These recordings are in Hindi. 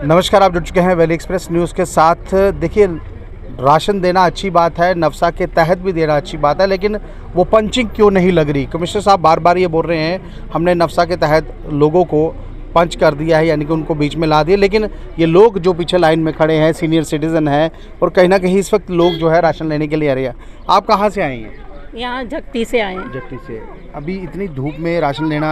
नमस्कार, आप जुड़ चुके हैं वैली एक्सप्रेस न्यूज़ के साथ। देखिए, राशन देना अच्छी बात है, नफसा के तहत भी देना अच्छी बात है, लेकिन वो पंचिंग क्यों नहीं लग रही। कमिश्नर साहब बार बार ये बोल रहे हैं हमने नफसा के तहत लोगों को पंच कर दिया है, यानी कि उनको बीच में ला दिया, लेकिन ये लोग जो पीछे लाइन में खड़े हैं सीनियर सिटीज़न हैं और कहीं ना कहीं इस वक्त लोग जो है राशन लेने के लिए आ रहे हैं। आप कहाँ से आए हैं? यहाँ झकटी से आए हैं। जट्टी से। अभी इतनी धूप में राशन लेना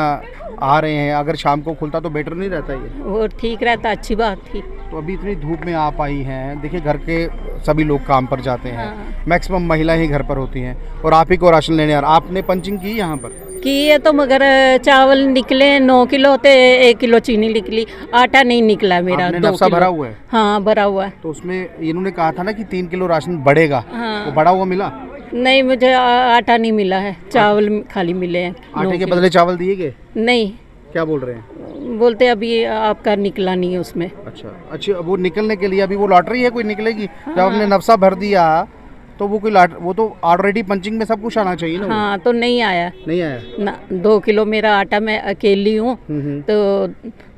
आ रहे हैं, अगर शाम को खुलता तो बेटर नहीं रहता ये? वो ठीक रहता, अच्छी बात थी। तो अभी इतनी धूप में आप आई हैं, देखिए घर के सभी लोग काम पर जाते हैं, हाँ। मैक्सिमम महिलाएं ही घर पर होती हैं और आप ही को राशन लेने आ रहे। आपने पंचिंग की यहाँ पर? कि ये तो मगर चावल निकले 9 किलो थे, 1 किलो चीनी निकली, आटा नहीं निकला मेरा। आपने 2 नफसा किलो भरा हुआ है? हाँ, भरा हुआ है। तो उसमें इन्होंने कहा था ना कि 3 किलो राशन बढ़ेगा, हाँ। वो बढ़ा हुआ मिला? नहीं, मुझे आटा नहीं मिला है, चावल खाली मिले हैं। आटे के बदले चावल दिए गए? नहीं, क्या बोल रहे हैं? बोलते अभी आपका निकला नहीं है उसमें। अच्छा, वो निकलने के लिए अभी वो लॉटरी है, कोई निकलेगी? जब हाँ। आपने नफसा भर दिया तो वो कोई वो तो ऑलरेडी पंचिंग में सब कुछ आना चाहिए ना? हाँ, तो नहीं आया नहीं आया ना। 2 किलो मेरा आटा, मैं अकेली हूँ तो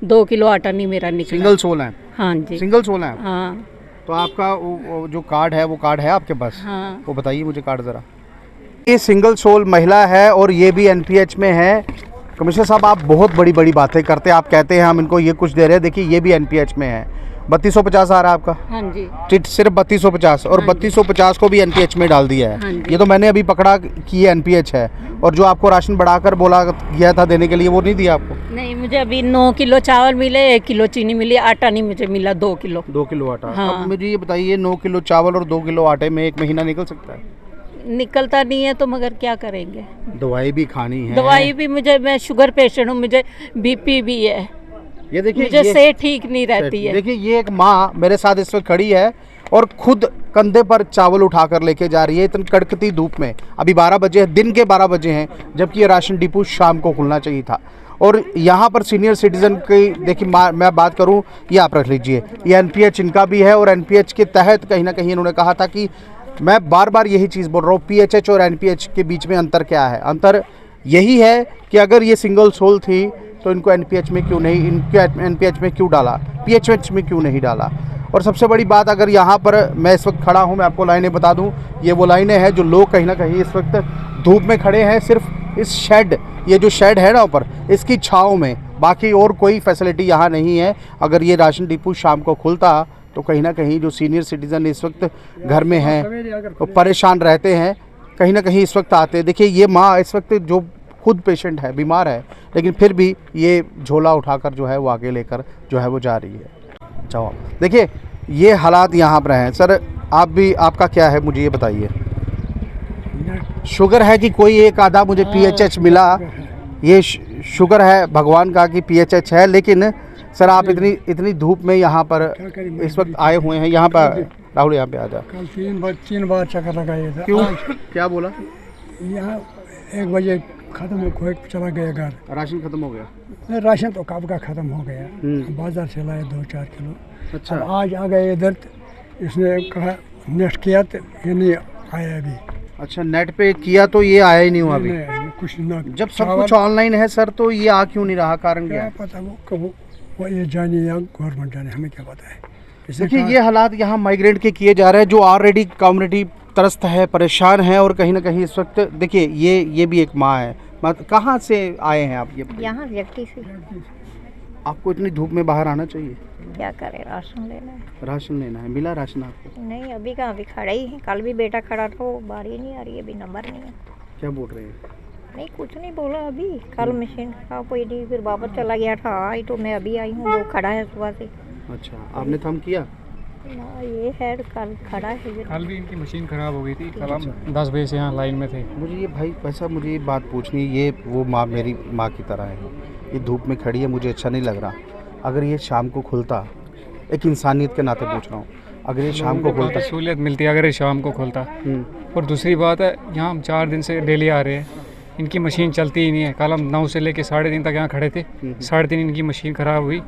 2 किलो आटा नहीं मेरा निकला। सिंगल सोल है? हाँ जी, सिंगल सोल है। हाँ तो आपका वो जो कार्ड है, वो कार्ड है आपके पास? हाँ। वो बताइए मुझे कार्ड ज़रा। ये सिंगल सोल महिला है और ये भी एनपीएच में है। कमिश्नर साहब, आप बहुत बड़ी बड़ी बातें करते हैं, आप कहते हैं हम इनको ये कुछ दे रहे हैं, देखिए ये भी एनपीएच में है। 3250 आ रहा है आपका? हाँ जी। चिट सिर्फ 3250 और 3250 को भी एनपीएच में डाल दिया हाँ है। जी। ये तो मैंने अभी पकड़ा कि ये एनपीएच है, और जो आपको राशन बढ़ाकर बोला गया था देने के लिए वो नहीं दिया आपको? नहीं, मुझे अभी 9 किलो चावल मिले, 1 किलो चीनी मिली, आटा नहीं मुझे मिला 2 किलो। 2 किलो आटा? हाँ। अब मुझे ये बताइए, 9 किलो चावल और 2 किलो आटे में 1 महीना निकल सकता है? निकलता नहीं है तो मगर क्या करेंगे। दवाई भी खानी है। दवाई भी मैं शुगर पेशेंट हूँ, मुझे बीपी भी है, ये देखिए, मुझे सेहत ठीक नहीं रहती है। देखिए, ये एक माँ मेरे साथ इस वक्त खड़ी है और खुद कंधे पर चावल उठाकर लेके जा रही है इतनी कड़कती धूप में। अभी 12 बजे है, दिन के 12 बजे हैं, जबकि ये राशन डिपो शाम को खुलना चाहिए था। और यहाँ पर सीनियर सिटीज़न की, देखिए मैं बात करूँ, ये आप रख लीजिए, ये एनपीएच इनका भी है और एनपीएच के तहत कहीं ना कहीं इन्होंने कहा था कि मैं बार बार यही चीज़ बोल रहा हूँ, पीएचएच और एनपीएच के बीच में अंतर क्या है? अंतर यही है कि अगर ये सिंगल सोल थी तो इनको एनपीएच में क्यों नहीं, इनको एनपीएच में क्यों डाला, पीएचएच में क्यों नहीं डाला? और सबसे बड़ी बात, अगर यहाँ पर मैं इस वक्त खड़ा हूँ, मैं आपको लाइनें बता दूँ, ये वो लाइनें हैं जो लोग कहीं ना कहीं इस वक्त धूप में खड़े हैं, सिर्फ इस शेड, ये जो शेड है ना ऊपर, इसकी छाँव में, बाकी और कोई फैसिलिटी यहाँ नहीं है। अगर ये राशन डिपो शाम को खुलता तो कहीं ना कहीं जो सीनियर सिटीज़न इस वक्त घर में हैं तो परेशान रहते हैं, कहीं ना कहीं इस वक्त आते हैं। देखिए, ये माँ इस वक्त जो खुद पेशेंट है, बीमार है, लेकिन फिर भी ये झोला उठाकर जो है वो आगे लेकर जो है वो जा रही है। जाओ, देखिए ये हालात यहाँ पर हैं। सर, आप भी, आपका क्या है मुझे ये बताइए? शुगर है कि कोई एक आधा मुझे पीएचएच मिला? ये शुगर है भगवान का कि पीएचएच है, लेकिन सर आप इतनी धूप में यहाँ पर इस वक्त आए हुए हैं। यहाँ पर राहुल, यहाँ पे आ जा। कल 3 बार चक्कर लगाया था। क्यों? क्या बोला? यहाँ 1 बजे खत्म हो, चला गया घर। राशन खत्म हो गया? राशन तो कब का खत्म हो गया, बाजार से लाया 2-4 किलो। अच्छा। अब आज आ गए इधर, इसने कहा नेट किया तो ये नहीं आया अभी। अच्छा, नेट पे किया तो ये आया ही नहीं हुआ अभी? नहीं, कुछ ना। जब सब कुछ ऑनलाइन है सर, तो ये आ क्यों नहीं रहा? कारण क्या क्या है? पता, वो कब वो ये जाने या गवर्नमेंट जाने, हमें क्या पता है। इसने देखिए, कहा- ये हालात यहाँ माइग्रेंट के किए जा रहे हैं, जो ऑलरेडी कम्युनिटी त्रस्त है, परेशान है, और कहीं ना कहीं इस वक्त देखिए ये भी एक माँ है। कहाँ से आए हैं आप? ये यहाँ व्यक्ति से आपको इतनी धूप में बाहर आना चाहिए? क्या करे, राशन लेना है। राशन लेना है, मिला राशन आपको? नहीं, अभी कहाँ, अभी खड़ा ही है। कल भी बेटा खड़ा था, वो बारी नहीं आ रही है, अभी नंबर नहीं है। क्या बोल रहे हैं? नहीं, कुछ नहीं बोला अभी। कल मशीन खराब हुई थी, फिर वापस चला गया था। आई तो मैं अभी आई हूँ, वो खड़ा है सुबह से। अच्छा, आपने थम किया? ना, ये है कल खड़ा है। कल भी इनकी मशीन ख़राब हो गई थी, कल हम 10 बजे से यहाँ लाइन में थे। मुझे ये भाई पैसा, मुझे ये बात पूछनी है, ये वो माँ मेरी माँ की तरह है, ये धूप में खड़ी है, मुझे अच्छा नहीं लग रहा। अगर ये शाम को खुलता, एक इंसानियत के नाते पूछ रहा हूँ, अगर ये शाम को खुलता, सहूलियत मिलती है अगर ये शाम को खुलता। और दूसरी बात है, यहाँ हम 4 दिन से डेली आ रहे हैं, इनकी मशीन चलती ही नहीं है। कल हम 9 से लेके 3:30 तक यहाँ खड़े थे, 3:30 इनकी मशीन ख़राब हुई।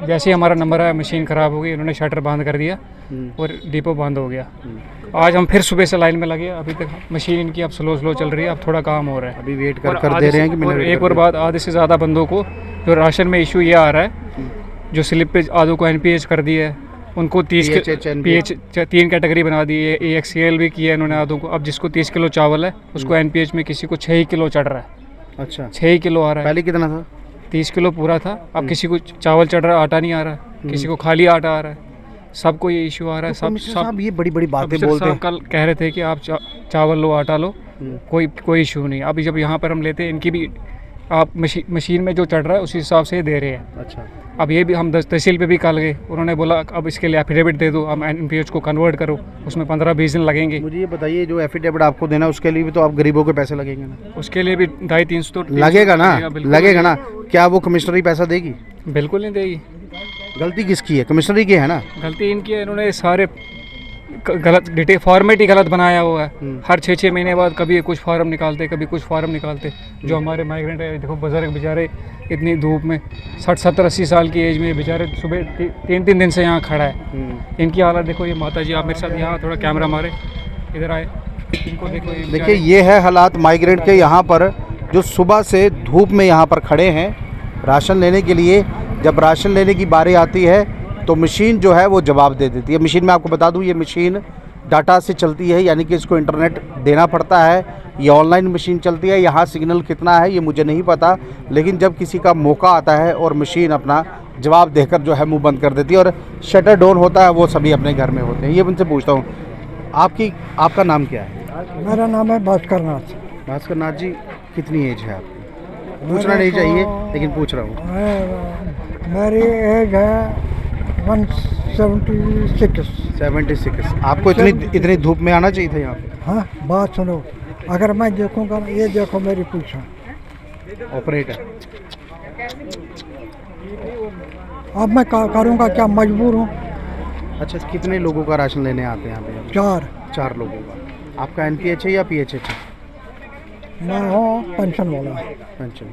जैसे ही हमारा नंबर आया, मशीन ख़राब हो गई, उन्होंने शटर बंद कर दिया और डिपो बंद हो गया। आज हम फिर सुबह से लाइन में लगे, अभी तक मशीन इनकी अब स्लो चल रही है, अब थोड़ा काम हो रहा है। अभी वेट कर दे रहे हैं कि और एक और बात, आधे से ज़्यादा बंदों को जो राशन में इशू ये आ रहा है, जो स्लिप पे आधों को NPH कर दिया है, उनको 30 PH 3 कैटेगरी बना दी है, AXCL भी किया है इन्होंने आधों को। अब जिसको 30 किलो चावल है उसको NPH में किसी को 6 किलो चढ़ रहा है। अच्छा, 6 किलो आ रहा है, पहले कितना था? 30 किलो पूरा था। अब किसी को चावल चढ़ रहा है, आटा नहीं आ रहा है, किसी को खाली आटा आ रहा है, सबको ये इशू आ रहा है। कमिश्नर साहब ये बड़ी बड़ी बातें कमिश्नर बोलते साहब हैं। कल कह रहे थे कि आप चावल लो, आटा लो, कोई इशू नहीं। अभी जब यहाँ पर हम लेते हैं, इनकी भी आप मशीन में जो चढ़ रहा है उसी हिसाब से दे रहे हैं। अच्छा, अब ये भी हम तहसील पे भी कल गए, उन्होंने बोला अब इसके लिए एफिडेविट दे दो, अब NPH को कन्वर्ट करो, उसमें 15-20 दिन लगेंगे। मुझे ये बताइए, जो एफिडेविट आपको देना है उसके लिए भी तो आप गरीबों के पैसे लगेंगे ना? उसके लिए भी 250-300 तो लगेगा ना, बिल्कुल लगेगा ना। क्या वो कमिश्नरी पैसा देगी? बिल्कुल नहीं देगी। गलती किसकी है? कमिश्नरी की है ना। गलती इनकी है, इन्होंने सारे गलत डिटेल फॉर्मेट ही गलत बनाया हुआ है। हर 6-6 महीने बाद कभी कुछ फार्म निकालते, कभी कुछ फार्म निकालते। जो हमारे माइग्रेंट है, देखो बुजुर्ग बेचारे इतनी धूप में 60-70-80 साल की एज में बेचारे सुबह 3-3 दिन से यहाँ खड़ा है। इनकी हालत देखो। ये माता जी, आप मेरे साथ यहाँ थोड़ा कैमरा मारे, इधर आए, इनको देखो। देखिए, ये है हालात माइग्रेंट के यहाँ पर, जो सुबह से धूप में यहाँ पर खड़े हैं राशन लेने के लिए। जब राशन लेने की बारी आती है तो मशीन जो है वो जवाब दे देती है। मशीन में आपको बता दूं, ये मशीन डाटा से चलती है, यानी कि इसको इंटरनेट देना पड़ता है। ये ऑनलाइन मशीन चलती है। यहाँ सिग्नल कितना है ये मुझे नहीं पता, लेकिन जब किसी का मौका आता है और मशीन अपना जवाब देकर जो है मुंह बंद कर देती है और शटर डाउन होता है, वो सभी अपने घर में होते हैं। ये उनसे पूछता हूँ, आपका नाम क्या है? मेरा नाम है भास्कर नाथ। भास्कर नाथ जी, कितनी एज है आपकी? पूछना नहीं चाहिए लेकिन पूछ रहा हूँ। मेरी एज है 176। 76। आपको इतनी धूप में आना चाहिए था यहाँ पे? हाँ, बात सुनो, अगर मैं देखूंगा, ये देखो मेरी पूछा ऑपरेटर। अब मैं करूंगा क्या, मजबूर हूँ। अच्छा, कितने लोगों का राशन लेने आते हैं यहाँ पे? 4 लोगों का। आपका NPH है या PHH है? मैं हूँ पेंशन वाला। पेंशन।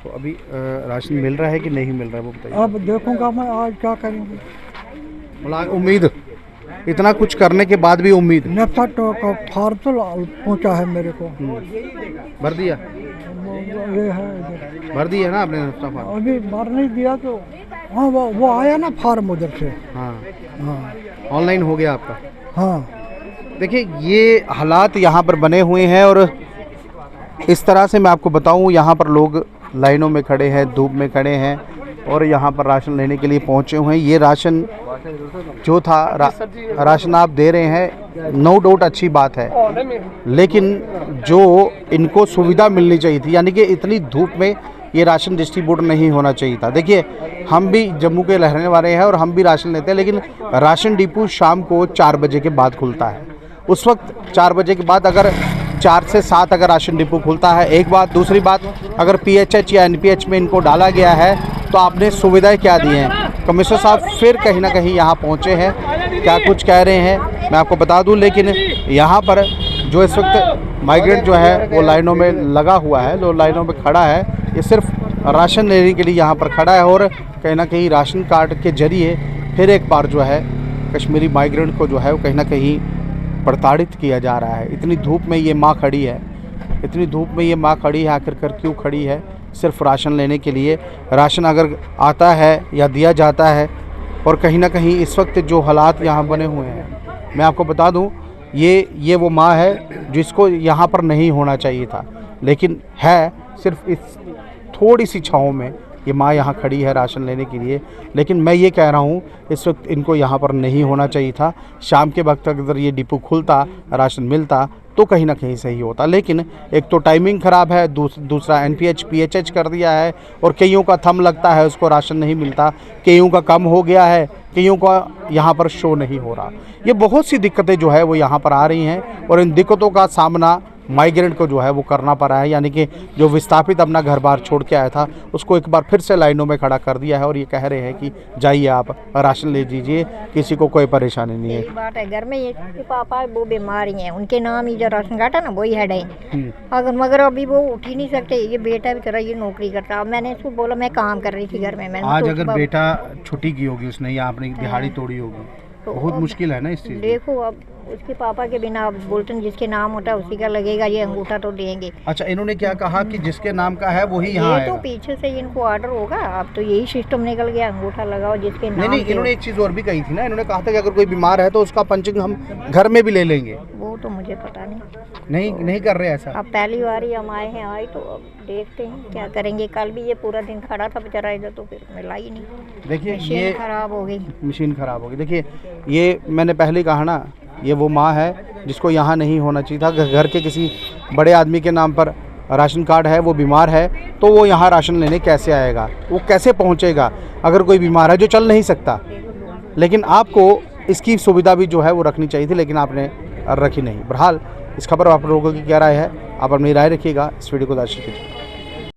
तो अभी राशन मिल रहा है कि नहीं मिल रहा है वो बताइए। अब देखूंगा मैं, आज क्या करेंगे। मतलब उम्मीद, इतना कुछ करने के बाद भी उम्मीद। नेफसट का फार्म तो पहुँचा है मेरे को। भर दिया? ये है इधर। भर दिया ना आपने नेफ्टा फार्म? अभी भर नहीं दिया तो हाँ, वो आया ना फार्म उधर से। हाँ, हाँ ऑनलाइन हो गया आपका? हाँ। देखिए, ये हालात यहाँ पर बने हुए हैं और इस तरह से मैं आपको बताऊं, यहाँ पर लोग लाइनों में खड़े हैं, धूप में खड़े हैं और यहाँ पर राशन लेने के लिए पहुँचे हुए हैं। ये राशन जो था राशन आप दे रहे हैं, नो डाउट अच्छी बात है, लेकिन जो इनको सुविधा मिलनी चाहिए थी, यानी कि इतनी धूप में ये राशन डिस्ट्रीब्यूट नहीं होना चाहिए था। देखिए, हम भी जम्मू के रहने वाले हैं और हम भी राशन लेते हैं, लेकिन राशन डिपो शाम को 4 बजे के बाद खुलता है। उस वक्त 4 बजे के बाद अगर 4 से 7 अगर राशन डिपो खुलता है, एक बात। दूसरी बात, अगर PHH या NPH में इनको डाला गया है तो आपने सुविधाएं क्या दी हैं? कमिश्नर साहब फिर कहीं ना कहीं यहाँ पहुँचे हैं, क्या कुछ कह रहे हैं मैं आपको बता दूँ। लेकिन यहाँ पर जो इस वक्त माइग्रेंट जो है वो लाइनों में लगा हुआ है, जो लाइनों में खड़ा है, ये सिर्फ राशन लेने के लिए यहाँ पर खड़ा है और कहीं ना कहीं राशन कार्ड के जरिए फिर एक बार जो है कश्मीरी माइग्रेंट को जो है वो कहीं ना कहीं प्रताड़ित किया जा रहा है। इतनी धूप में ये माँ खड़ी है, इतनी धूप में ये माँ खड़ी है, आखिरकार क्यों खड़ी है? सिर्फ राशन लेने के लिए। राशन अगर आता है या दिया जाता है, और कहीं ना कहीं इस वक्त जो हालात यहाँ बने हुए हैं, मैं आपको बता दूँ, ये वो माँ है जिसको यहाँ पर नहीं होना चाहिए था, लेकिन है सिर्फ इस थोड़ी सी छाँव में ये माँ यहाँ खड़ी है राशन लेने के लिए। लेकिन मैं ये कह रहा हूँ, इस वक्त इनको यहाँ पर नहीं होना चाहिए था। शाम के वक्त अगर ये डिपो खुलता, राशन मिलता तो कहीं ना कहीं सही होता, लेकिन एक तो टाइमिंग ख़राब है, दूसरा NPH PHH कर दिया है और कईयों का थंब लगता है, उसको राशन नहीं मिलता, कईयों का कम हो गया है, कईयों का यहाँ पर शो नहीं हो रहा। ये बहुत सी दिक्कतें जो है वो यहाँ पर आ रही हैं और इन दिक्कतों का सामना माइग्रेंट को जो है वो करना पड़ा है। यानी कि जो विस्थापित अपना घर बार छोड़ के आया था, उसको एक बार फिर से लाइनों में खड़ा कर दिया है और ये कह रहे हैं कि जाइए आप राशन ले लीजिए, किसी को कोई परेशानी नहीं है। यही बात है, घर में ये पापा वो बीमारी हैं, उनके नाम ही जो राशन कार्ड है ना वही हेड है, अगर मगर अभी वो उठ ही नहीं सकते। ये बेटा बेचारा ये नौकरी करता है, मैंने इसको बोला मैं काम कर रही थी घर में। मैंने आज अगर बेटा छुट्टी की होगी उसने या आपने दिहाड़ी तोड़ी होगी, बहुत मुश्किल है ना इस चीज़। देखो अब उसके पापा के बिना आप बोलते हैं जिसके नाम होता है उसी का लगेगा, ये अंगूठा तो देंगे। अच्छा, इन्होंने क्या कहा कि जिसके नाम का है वही यहाँ ये तो आएगा? पीछे से इनको ऑर्डर होगा, अब तो यही सिस्टम निकल गया, अंगूठा लगाओ जिसके नाम नहीं, के इन्होंने हो। एक चीज़ और भी कही थी ना, इन्होंने कहा था कि अगर कोई बीमार है तो उसका पंचिंग हम घर में भी ले लेंगे। वो तो मुझे पता नहीं, नहीं कर रहे ऐसा। अब पहली बार ही हम आए हैं, आए तो अब देखते हैं क्या करेंगे। कल भी ये पूरा दिन खड़ा था बेचारा इधर, तो फिर मिला ही नहीं, देखिए मशीन ये खराब हो गई। मशीन ख़राब हो गई। देखिए ये मैंने पहले ही कहा ना, ये वो माँ है जिसको यहाँ नहीं होना चाहिए था। घर के किसी बड़े आदमी के नाम पर राशन कार्ड है, वो बीमार है, तो वो यहाँ राशन लेने कैसे आएगा, वो कैसे पहुँचेगा अगर कोई बीमार है जो चल नहीं सकता। लेकिन आपको इसकी सुविधा भी जो है वो रखनी चाहिए थी, लेकिन आपने रखी नहीं। बहरहाल इस खबर पर आप लोगों की क्या राय है, आप अपनी राय रखिएगा। इस वीडियो को शेयर कीजिए।